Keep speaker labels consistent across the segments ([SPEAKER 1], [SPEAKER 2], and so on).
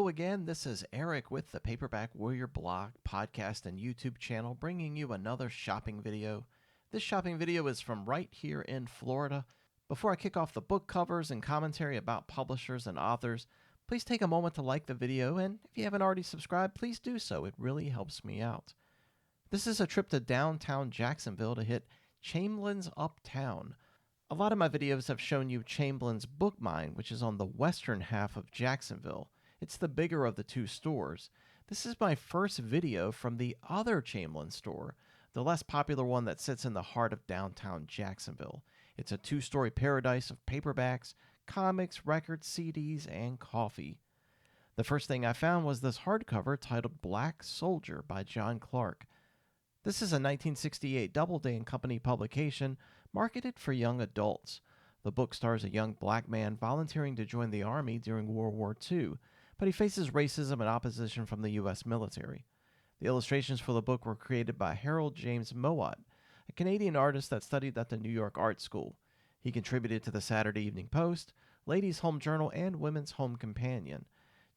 [SPEAKER 1] again. This is Eric with the Paperback Warrior blog, podcast, and YouTube channel, bringing you another shopping video. This shopping video is from right here in Florida. Before I kick off the book covers and commentary about publishers and authors, please take a moment to like the video, and if you haven't already subscribed, please do so. It really helps me out. This is a trip to downtown Jacksonville to hit Chamberlain's Uptown. A lot of my videos have shown you Chamberlain's Book Mine, which is on the western half of Jacksonville. It's the bigger of the two stores. This is my first video from the other Chamberlain store, the less popular one that sits in the heart of downtown Jacksonville. It's a two-story paradise of paperbacks, comics, records, CDs, and coffee. The first thing I found was this hardcover titled Black Soldier by John Clark. This is a 1968 Doubleday and Company publication marketed for young adults. The book stars a young black man volunteering to join the Army during World War II, but he faces racism and opposition from the U.S. military. The illustrations for the book were created by Harold James Mowat, a Canadian artist that studied at the New York Art School. He contributed to the Saturday Evening Post, Ladies' Home Journal, and Women's Home Companion.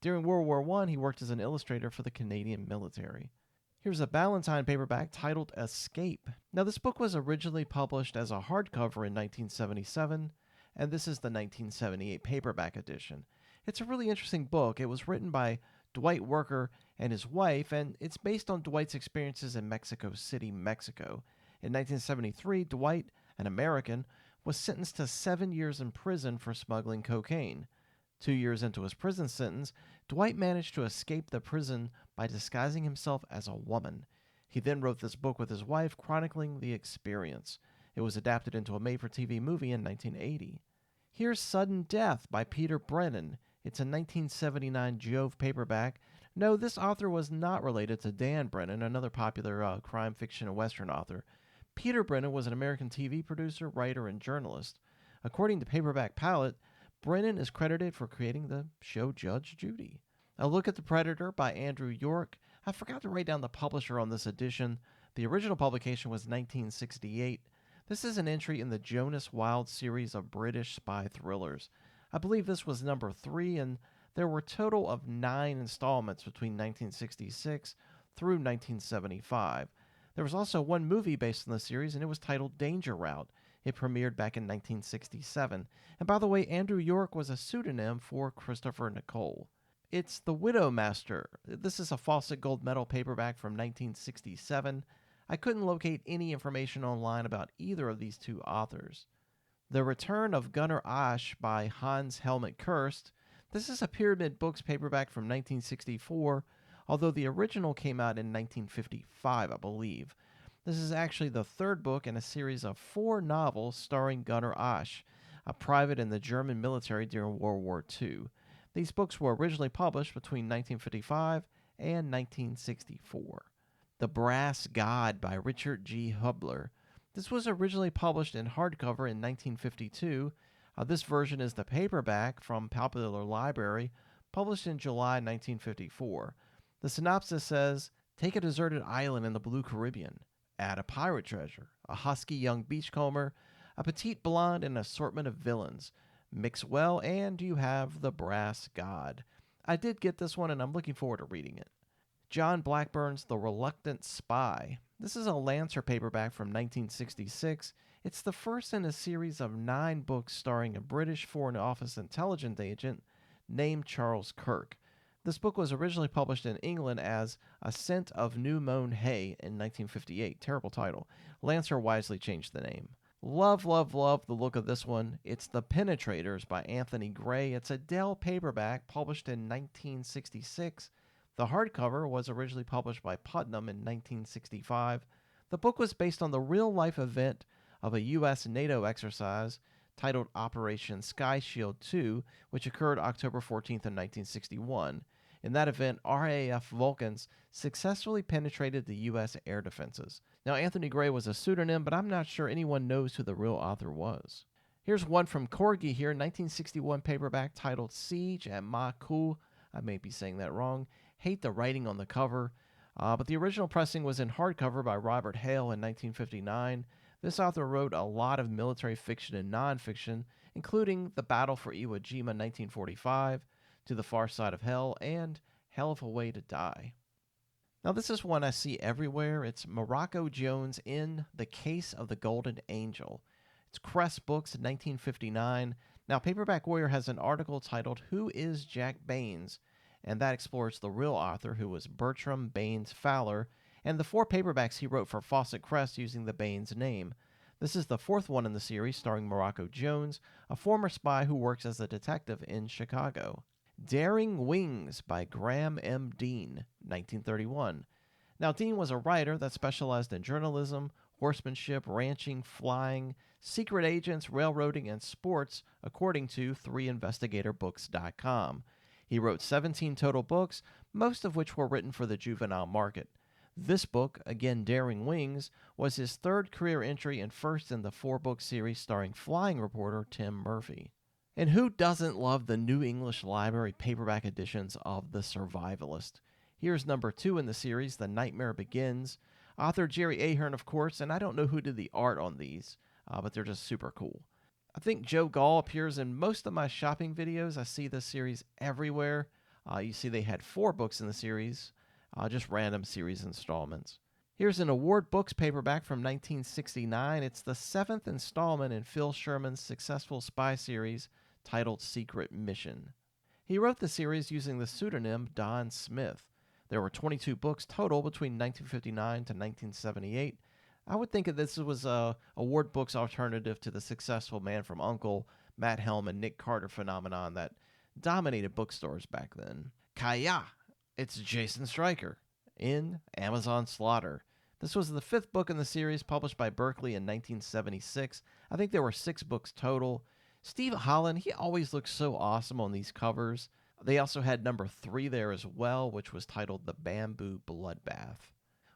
[SPEAKER 1] During World War I, he worked as an illustrator for the Canadian military. Here's a Ballantine paperback titled Escape. Now, this book was originally published as a hardcover in 1977, and this is the 1978 paperback edition. It's a really interesting book. It was written by Dwight Worker and his wife, and it's based on Dwight's experiences in Mexico City, Mexico. In 1973, Dwight, an American, was sentenced to 7 years in prison for smuggling cocaine. 2 years into his prison sentence, Dwight managed to escape the prison by disguising himself as a woman. He then wrote this book with his wife, chronicling the experience. It was adapted into a made-for-TV movie in 1980. Here's Sudden Death by Peter Brennan. It's a 1979 Jove paperback. No, this author was not related to Dan Brennan, another popular crime fiction and western author. Peter Brennan was an American TV producer, writer, and journalist. According to Paperback Palette, Brennan is credited for creating the show Judge Judy. A Look at the Predator by Andrew York. I forgot to write down the publisher on this edition. The original publication was 1968. This is an entry in the Jonas Wilde series of British spy thrillers. I believe this was number 3, and there were a total of 9 installments between 1966 through 1975. There was also one movie based on the series, and it was titled Danger Route. It premiered back in 1967. And by the way, Andrew York was a pseudonym for Christopher Nicole. It's The Widowmaster. This is a Fawcett Gold Medal paperback from 1967. I couldn't locate any information online about either of these two authors. The Return of Gunnar Asch by Hans Helmut Kirst. This is a Pyramid Books paperback from 1964, although the original came out in 1955, I believe. This is actually the third book in a series of 4 novels starring Gunnar Asch, a private in the German military during World War II. These books were originally published between 1955 and 1964. The Brass God by Richard G. Hubler. This was originally published in hardcover in 1952. This version is the paperback from Popular Library, published in July 1954. The synopsis says, take a deserted island in the Blue Caribbean. Add a pirate treasure, a husky young beachcomber, a petite blonde, and an assortment of villains. Mix well, and you have the Brass God. I did get this one, and I'm looking forward to reading it. John Blackburn's The Reluctant Spy. This is a Lancer paperback from 1966. It's the first in a series of 9 books starring a British Foreign Office intelligence agent named Charles Kirk. This book was originally published in England as A Scent of New Mown Hay in 1958. Terrible title. Lancer wisely changed the name. Love, love, love the look of this one. It's The Penetrators by Anthony Gray. It's a Dell paperback published in 1966. The hardcover was originally published by Putnam in 1965. The book was based on the real-life event of a U.S. NATO exercise titled Operation Sky Shield II, which occurred October 14th in 1961. In that event, RAF Vulcans successfully penetrated the U.S. air defenses. Now, Anthony Gray was a pseudonym, but I'm not sure anyone knows who the real author was. Here's one from Corgi here, 1961 paperback titled Siege at Maku. I may be saying that wrong. Hate the writing on the cover. But the original pressing was in hardcover by Robert Hale in 1959. This author wrote a lot of military fiction and nonfiction, including The Battle for Iwo Jima 1945, To the Far Side of Hell, and Hell of a Way to Die. Now, this is one I see everywhere. It's Morocco Jones in The Case of the Golden Angel. It's Crest Books, 1959. Now, Paperback Warrior has an article titled Who is Jack Baines? And that explores the real author, who was Bertram Baines Fowler, and the 4 paperbacks he wrote for Fawcett Crest using the Baines name. This is the 4th one in the series, starring Morocco Jones, a former spy who works as a detective in Chicago. Daring Wings by Graham M. Dean, 1931. Now, Dean was a writer that specialized in journalism, horsemanship, ranching, flying, secret agents, railroading, and sports, according to 3investigatorbooks.com. He wrote 17 total books, most of which were written for the juvenile market. This book, again Daring Wings, was his 3rd career entry and first in the 4-book series starring flying reporter Tim Murphy. And who doesn't love the New English Library paperback editions of The Survivalist? Here's number 2 in the series, The Nightmare Begins. Author Jerry Ahern, of course, and I don't know who did the art on these, but they're just super cool. I think Joe Gall appears in most of my shopping videos. I see this series everywhere. You see they had 4 books in the series, just random series installments. Here's an Award Books paperback from 1969. It's the 7th installment in Phil Sherman's successful spy series titled Secret Mission. He wrote the series using the pseudonym Don Smith. There were 22 books total between 1959 to 1978. I would think that this was a Award Books alternative to the successful Man from U.N.C.L.E., Matt Helm, and Nick Carter phenomenon that dominated bookstores back then. Kaya! It's Jason Stryker in Amazon Slaughter. This was the 5th book in the series, published by Berkley in 1976. I think there were 6 books total. Steve Holland, he always looks so awesome on these covers. They also had number 3 there as well, which was titled The Bamboo Bloodbath.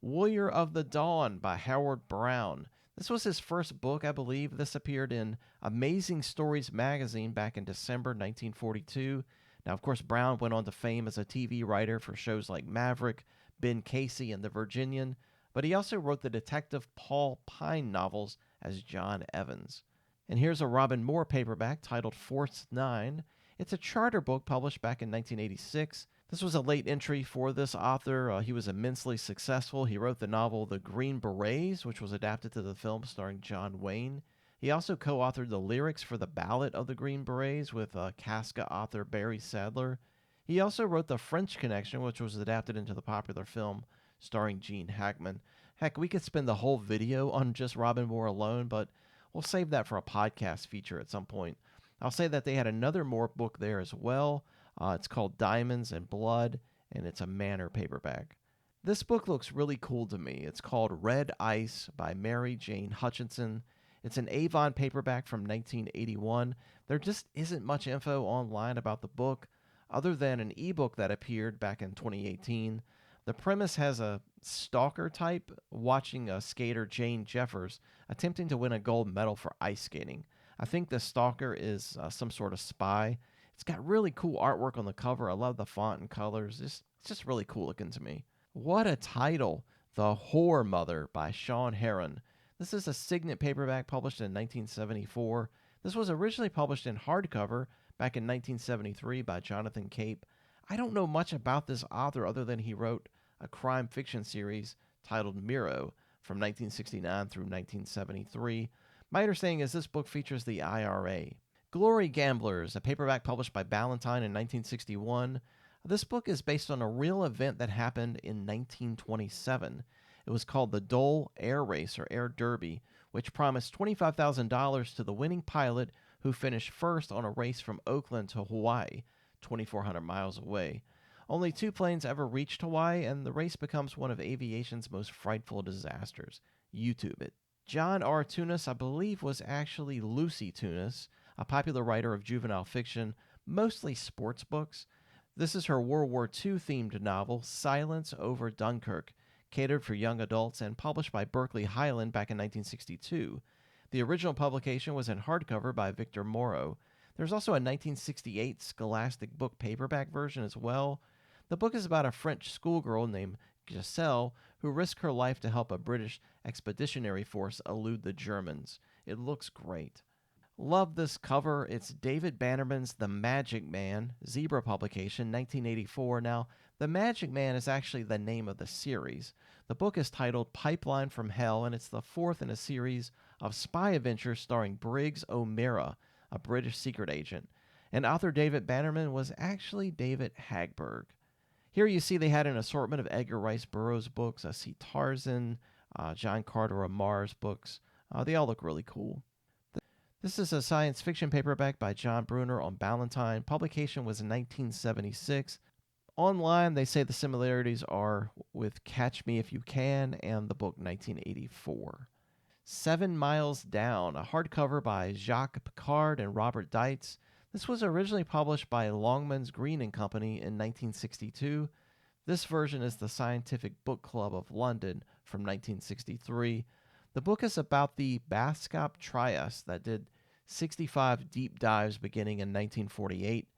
[SPEAKER 1] Warrior of the Dawn by Howard Brown. This was his first book, I believe. This appeared in Amazing Stories magazine back in December 1942. Now, of course, Brown went on to fame as a TV writer for shows like Maverick, Ben Casey, and The Virginian, but he also wrote the detective Paul Pine novels as John Evans. And here's a Robin Moore paperback titled Force 9. It's a charter book published back in 1986. This was a late entry for this author. He was immensely successful. He wrote the novel The Green Berets, which was adapted to the film starring John Wayne. He also co-authored the lyrics for the Ballad of the Green Berets with Casca author Barry Sadler. He also wrote The French Connection, which was adapted into the popular film starring Gene Hackman. Heck, we could spend the whole video on just Robin Moore alone, but we'll save that for a podcast feature at some point. I'll say that they had another Moore book there as well. It's called Diamonds and Blood, and it's a Manor paperback. This book looks really cool to me. It's called Red Ice by Mary Jane Hutchinson. It's an Avon paperback from 1981. There just isn't much info online about the book, other than an ebook that appeared back in 2018. The premise has a stalker type watching a skater, Jane Jeffers, attempting to win a gold medal for ice skating. I think the stalker is some sort of spy. It's got really cool artwork on the cover. I love the font and colors. It's just really cool looking to me. What a title! The Whore Mother by Sean Heron. This is a Signet paperback published in 1974. This was originally published in hardcover back in 1973 by Jonathan Cape. I don't know much about this author other than he wrote a crime fiction series titled Miro from 1969 through 1973. My understanding is this book features the IRA. Glory Gamblers, a paperback published by Ballantine in 1961. This book is based on a real event that happened in 1927. It was called the Dole Air Race or Air Derby, which promised $25,000 to the winning pilot who finished first on a race from Oakland to Hawaii, 2,400 miles away. Only 2 planes ever reached Hawaii, and the race becomes one of aviation's most frightful disasters. YouTube it. John R. Tunis, I believe, was actually Lucy Tunis, a popular writer of juvenile fiction, mostly sports books. This is her World War II themed novel, Silence over Dunkerk, catered for young adults and published by Berkeley Highland back in 1962. The original publication was in hardcover by Victor Morrow. There's also a 1968 Scholastic book paperback version as well. The book is about a French schoolgirl named Giselle who risked her life to help a British expeditionary force elude the Germans. It looks great. Love this cover. It's David Bannerman's The Magic Man, Zebra publication, 1984. Now, The Magic Man is actually the name of the series. The book is titled Pipeline from Hell, and it's the fourth in a series of spy adventures starring Briggs O'Meara, a British secret agent. And author David Bannerman was actually David Hagberg. Here you see they had an assortment of Edgar Rice Burroughs books. I see Tarzan, John Carter of Mars books. They all look really cool. This is a science fiction paperback by John Brunner on Ballantine. Publication was in 1976. Online, they say the similarities are with Catch Me If You Can and the book 1984. 7 Miles Down, a hardcover by Jacques Picard and Robert Deitz. This was originally published by Longmans Green and Company in 1962. This version is the Scientific Book Club of London from 1963. The book is about the Bascop Trias that did 65 deep dives beginning in 1948.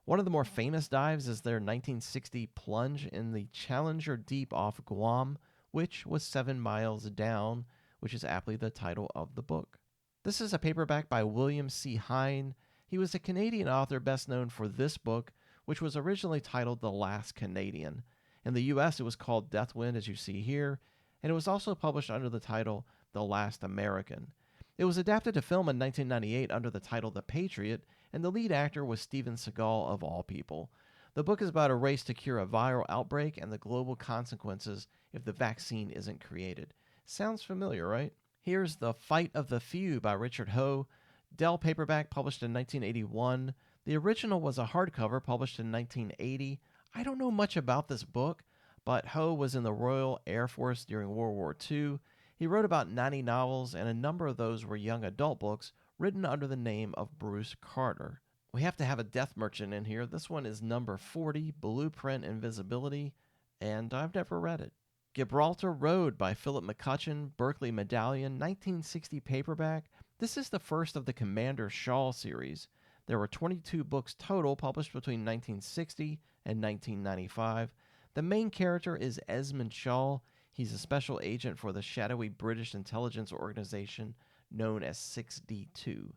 [SPEAKER 1] One of the more famous dives is their 1960 plunge in the Challenger Deep off Guam, which was 7 miles down, which is aptly the title of the book. This is a paperback by William C. Hine. He was a Canadian author best known for this book, which was originally titled The Last Canadian. In the U.S., it was called Deathwind, as you see here, and it was also published under the title The Last American. It was adapted to film in 1998 under the title The Patriot, and the lead actor was Steven Seagal of all people. The book is about a race to cure a viral outbreak and the global consequences if the vaccine isn't created. Sounds familiar, right? Here's The Fight of the Few by Richard Ho. Dell paperback published in 1981. The original was a hardcover published in 1980. I don't know much about this book, but Ho was in the Royal Air Force during World War II. He wrote about 90 novels, and a number of those were young adult books written under the name of Bruce Carter. We have to have a Death Merchant in here. This one is number 40, Blueprint Invisibility, and I've never read it. Gibraltar Road by Philip McCutcheon, Berkeley Medallion, 1960 paperback. This is the first of the Commander Shaw series. There were 22 books total published between 1960 and 1995. The main character is Esmond Shaw. He's a special agent for the shadowy British intelligence organization known as 6D2.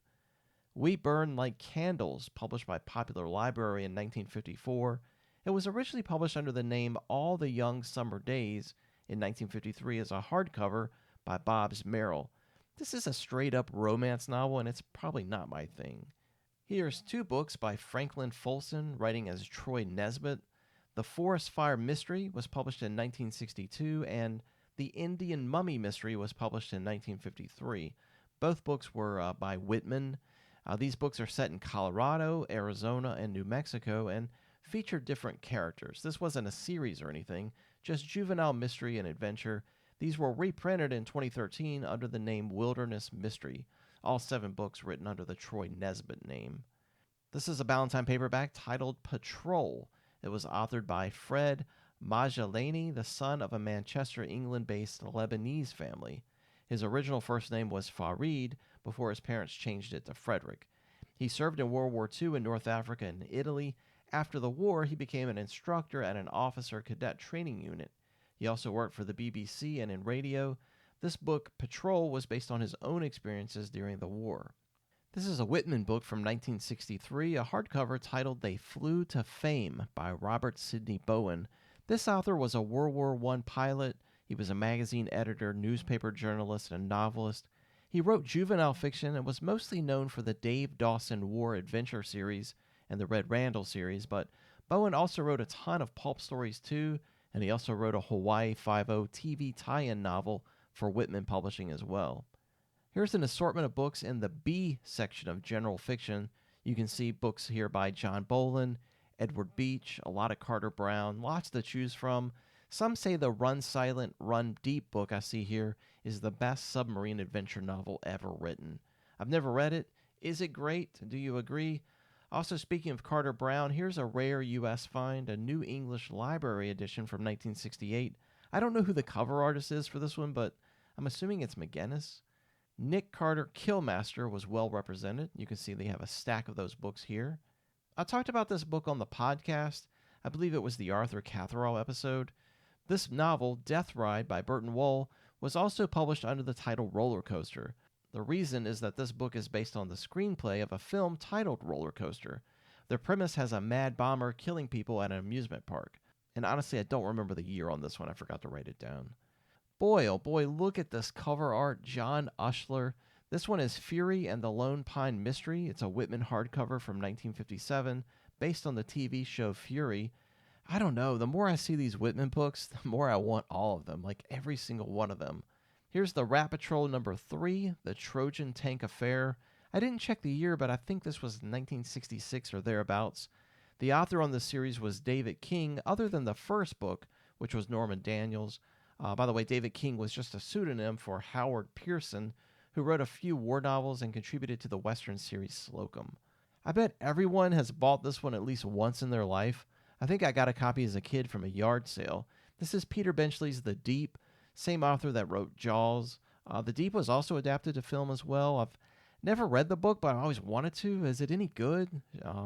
[SPEAKER 1] We Burn Like Candles, published by Popular Library in 1954. It was originally published under the name All the Young Summer Days in 1953 as a hardcover by Bobbs Merrill. This is a straight-up romance novel, and it's probably not my thing. Here's 2 books by Franklin Folsom, writing as Troy Nesbitt. The Forest Fire Mystery was published in 1962, and The Indian Mummy Mystery was published in 1953. Both books were by Whitman. These books are set in Colorado, Arizona, and New Mexico, and feature different characters. This wasn't a series or anything, just juvenile mystery and adventure. These were reprinted in 2013 under the name Wilderness Mystery, all 7 books written under the Troy Nesbitt name. This is a Ballantine paperback titled Patrol. It was authored by Fred Majalani, the son of a Manchester, England-based Lebanese family. His original first name was Farid before his parents changed it to Frederick. He served in World War II in North Africa and Italy. After the war, he became an instructor at an officer cadet training unit. He also worked for the BBC and in radio. This book, Patrol, was based on his own experiences during the war. This is a Whitman book from 1963, a hardcover titled They Flew to Fame by Robert Sidney Bowen. This author was a World War I pilot. He was a magazine editor, newspaper journalist, and novelist. He wrote juvenile fiction and was mostly known for the Dave Dawson War Adventure series and the Red Randall series, but Bowen also wrote a ton of pulp stories too, and he also wrote a Hawaii Five-0 TV tie-in novel for Whitman Publishing as well. Here's an assortment of books in the B section of general fiction. You can see books here by John Bolin, Edward Beach, a lot of Carter Brown, lots to choose from. Some say the Run Silent, Run Deep book I see here is the best submarine adventure novel ever written. I've never read it. Is it great? Do you agree? Also, speaking of Carter Brown, here's a rare U.S. find, a New English Library edition from 1968. I don't know who the cover artist is for this one, but I'm assuming it's McGinnis. Nick Carter Killmaster was well represented. You can see they have a stack of those books here. I talked about this book on the podcast. I believe it was the Arthur Catherall episode. This novel, Death Ride by Burton Wohl, was also published under the title Roller Coaster. The reason is that this book is based on the screenplay of a film titled Roller Coaster. The premise has a mad bomber killing people at an amusement park. And honestly, I don't remember the year on this one. I forgot to write it down. Boy, oh boy, look at this cover art. John Ushler. This one is Fury and the Lone Pine Mystery. It's a Whitman hardcover from 1957, based on the TV show Fury. I don't know. The more I see these Whitman books, the more I want all of them, like every single one of them. Here's the Rat Patrol number 3, the Trojan Tank Affair. I didn't check the year, but I think this was 1966 or thereabouts. The author on this series was David King, other than the first book, which was Norman Daniels. By the way, David King was just a pseudonym for Howard Pearson, who wrote a few war novels and contributed to the Western series Slocum. I bet everyone has bought this one at least once in their life. I think I got a copy as a kid from a yard sale. This is Peter Benchley's The Deep, same author that wrote Jaws. The Deep was also adapted to film as well. I've never read the book, but I always wanted to. Is it any good?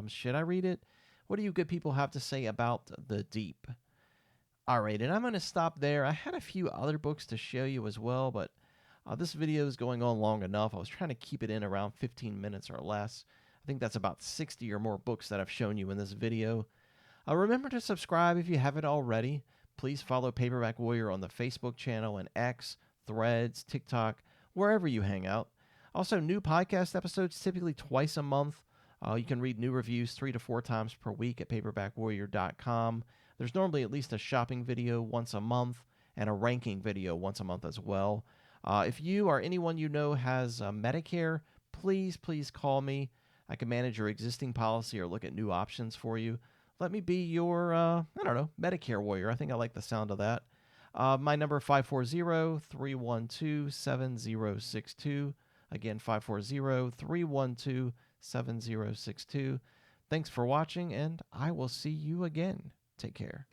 [SPEAKER 1] Should I read it? What do you good people have to say about The Deep? All right, and I'm going to stop there. I had a few other books to show you as well, but this video is going on long enough. I was trying to keep it in around 15 minutes or less. I think that's about 60 or more books that I've shown you in this video. Remember to subscribe if you haven't already. Please follow Paperback Warrior on the Facebook channel and X, Threads, TikTok, wherever you hang out. Also, new podcast episodes typically twice a month. You can read new reviews 3 to 4 times per week at paperbackwarrior.com. There's normally at least a shopping video once a month and a ranking video once a month as well. If you or anyone you know has Medicare, please call me. I can manage your existing policy or look at new options for you. Let me be your, Medicare warrior. I think I like the sound of that. My number 540-312-7062. Again, 540-312-7062. Thanks for watching, and I will see you again. Take care.